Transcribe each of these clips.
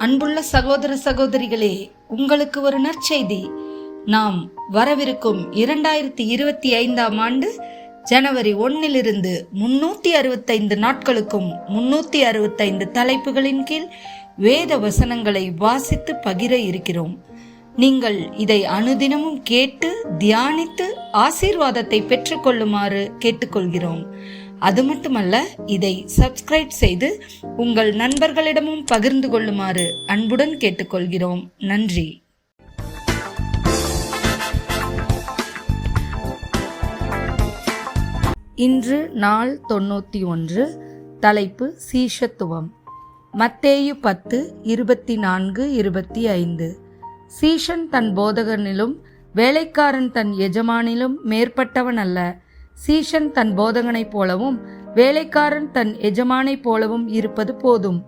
அன்புள்ள சகோதர சகோதரிகளே, உங்களுக்கு ஒரு நற்செய்தி. நாம் வரவிருக்கும் 2025 ஆண்டு ஜனவரி 1 365 நாட்களுக்கும் 365 தலைப்புகளின் கீழ் வேத வசனங்களை வாசித்து பகிர இருக்கிறோம். நீங்கள் இதை அனுதினமும் கேட்டு தியானித்து ஆசீர்வாதத்தை பெற்றுக்கொள்ளுமாறு கேட்டுக்கொள்கிறோம். அது மட்டுமல்ல, இதை சப்ஸ்கிரைப் செய்து உங்கள் நண்பர்களிடமும் பகிர்ந்து கொள்ளுமாறு அன்புடன் கேட்டுக்கொள்கிறோம். நன்றி. இன்று நாள் 91. தலைப்பு சீஷத்துவம். மத்தேயு 10:24-25. சீஷன் தன் போதகனிலும் வேலைக்காரன் தன் எஜமானிலும் மேற்பட்டவன் அல்ல. சீஷன் தன் போதகனைப் போலவும் வேலைக்காரன் தன் எஜமானைப் போலவும் இருப்பது போதும்.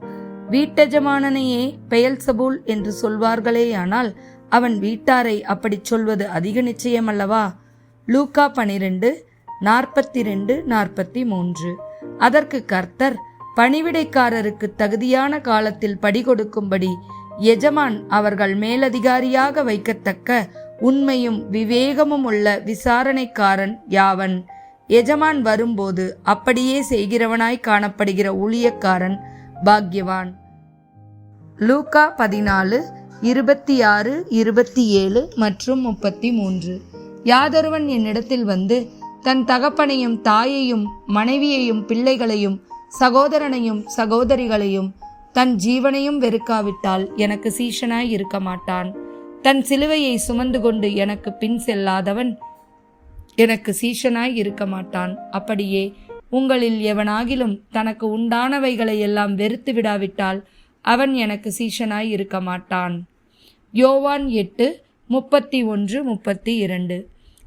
வீட்டெஜமானனையே பெயல்சபூல் என்று சொல்வார்களேயானால் அவன் வீட்டாரை அப்படி சொல்வது அதிக நிச்சயமல்லவா? லூக்கா 12:42-43. அதற்கு கர்த்தர், பணிவிடைக்காரருக்கு தகுதியான காலத்தில் படி கொடுக்கும்படி எஜமான் அவர்கள் மேலதிகாரியாக வைக்கத்தக்க உண்மையும் விவேகமும் உள்ள விசாரணைக்காரன் யாவன்? எஜமான் வரும்போது அப்படியே செய்கிறவனாய் காணப்படுகிற ஊழியக்காரன் பாக்கியவான். லூக்கா 14:26, 27 மற்றும் 33. யாதொருவன் என்னிடத்தில் வந்து தன் தகப்பனையும் தாயையும் மனைவியையும் பிள்ளைகளையும் சகோதரனையும் சகோதரிகளையும் தன் ஜீவனையும் வெறுக்காவிட்டால் எனக்கு சீஷனாய் இருக்க மாட்டான். தன் சிலுவையை சுமந்து கொண்டு எனக்கு பின் செல்லாதவன் எனக்கு சீஷனாய் இருக்க மாட்டான். அப்படியே உங்களில் எவனாகிலும் தனக்கு உண்டானவைகளை எல்லாம் வெறுத்து விடாவிட்டால் அவன் எனக்கு சீஷனாய் இருக்க மாட்டான். யோவான் 8:31-32.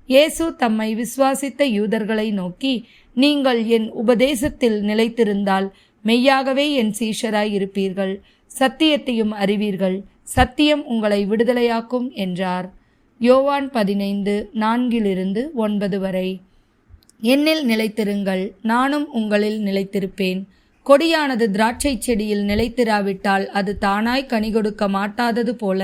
இயேசு தம்மை விசுவாசித்த யூதர்களை நோக்கி, நீங்கள் என் உபதேசத்தில் நிலைத்திருந்தால் மெய்யாகவே என் சீஷராய் இருப்பீர்கள், சத்தியத்தையும் அறிவீர்கள், சத்தியம் உங்களை விடுதலையாக்கும் என்றார். யோவான் 15:4-9 வரை. என்னில் நிலைத்திருங்கள், நானும் உங்களில் நிலைத்திருப்பேன். கொடியானது திராட்சை செடியில் நிலைத்திராவிட்டால் அது தானாய் கனி கொடுக்க மாட்டாதது போல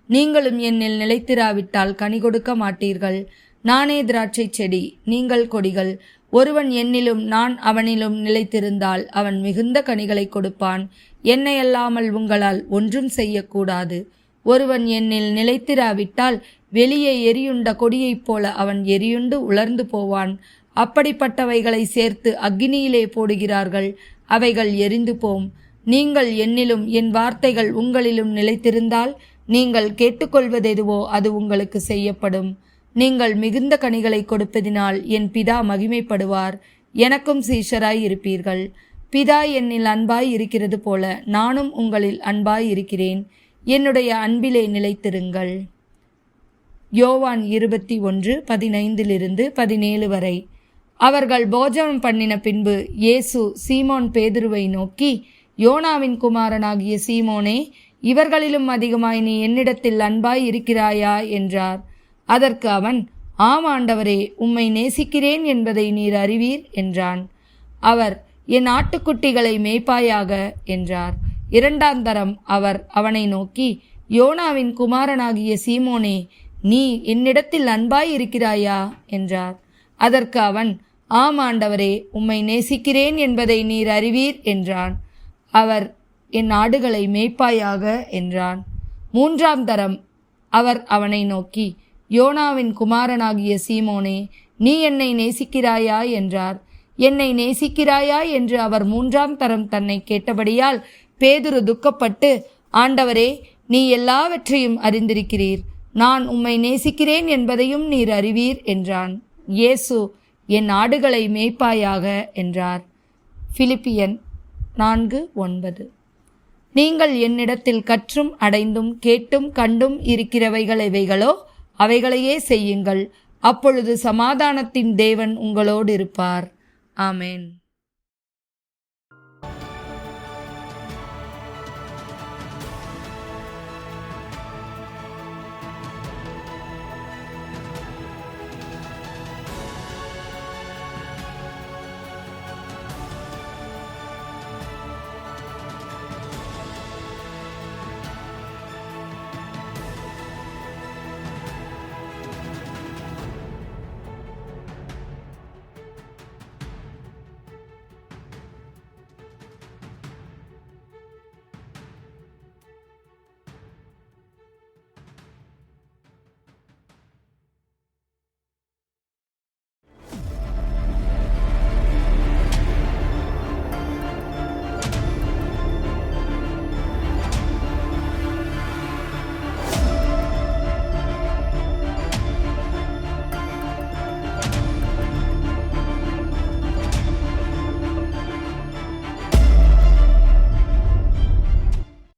நீங்களும் என்னில் நிலைத்திராவிட்டால் கனி கொடுக்க மாட்டீர்கள். நானே திராட்சை செடி, நீங்கள் கொடிகள். ஒருவன் என்னிலும் நான் அவனிலும் நிலைத்திருந்தால் அவன் மிகுந்த கனிகளை கொடுப்பான். என்னை அல்லாமல் உங்களால் ஒன்றும் செய்யக்கூடாது. ஒருவன் என்னில் நிலைத்திராவிட்டால் வெளியே எரியுண்ட கொடியைப் போல அவன் எரியுண்டு உலர்ந்து போவான். அப்படிப்பட்டவைகளை சேர்த்து அக்கினியிலே போடுகிறார்கள், அவைகள் எரிந்து போம். நீங்கள் என்னிலும் என் வார்த்தைகள் உங்களிலும் நிலைத்திருந்தால் நீங்கள் கேட்டுக்கொள்வதெதுவோ அது உங்களுக்கு செய்யப்படும். நீங்கள் மிகுந்த கனிகளை கொடுப்பதினால் என் பிதா மகிமைப்படுவார். எனக்கும் சீஷராய் இருப்பீர்கள். பிதா என்னில் அன்பாய் இருக்கிறது போல நானும் உங்களில் அன்பாய் இருக்கிறேன். என்னுடைய அன்பிலே நிலைத்திருங்கள். யோவான் 21:15-17 வரை. அவர்கள் போஜனம் பண்ணின பின்பு இயேசு சீமோன் பேதுருவை நோக்கி, யோனாவின் குமாரனாகிய சீமோனே, இவர்களிலும் அதிகமாய் நீ என்னிடத்தில் அன்பாய் இருக்கிறாயா என்றார். அதற்கு அவன், ஆம் ஆண்டவரே, உம்மை நேசிக்கிறேன் என்பதை நீர் அறிவீர் என்றான். அவர், என் ஆட்டுக்குட்டிகளை மேய்ப்பாயாக என்றார். 2ஆம் தரம் அவர் அவனை நோக்கி, யோனாவின் குமாரனாகிய சீமோனே, நீ என்னிடத்தில் அன்பாய் இருக்கிறாயா என்றார். அதற்கு அவன், ஆம் ஆண்டவரே, உம்மை நேசிக்கிறேன் என்பதை நீர் அறிவீர் என்றான். அவர், என் ஆடுகளை மேய்ப்பாயாக என்றான். 3ஆம் தரம் அவர் அவனை நோக்கி, யோனாவின் குமாரனாகிய சீமோனே, நீ என்னை நேசிக்கிறாயா என்றார். என்னை நேசிக்கிறாயா என்று அவர் 3ஆம் தரம் தன்னை கேட்டபடியால் பேதுரு துக்கப்பட்டு, ஆண்டவரே, நீ எல்லாவற்றையும் அறிந்திருக்கிறீர், நான் உம்மை நேசிக்கிறேன் என்பதையும் நீர் அறிவீர் என்றான். இயேசு, என் ஆடுகளை மேய்ப்பாயாக என்றார். பிலிப்பியன் 4:9. நீங்கள் என்னிடத்தில் கற்றும் அடைந்தும் கேட்டும் கண்டும் இருக்கிறவைகள் எவைகளோ அவைகளையே செய்யுங்கள், அப்பொழுது சமாதானத்தின் தேவன் உங்களோடு இருப்பார். ஆமென்.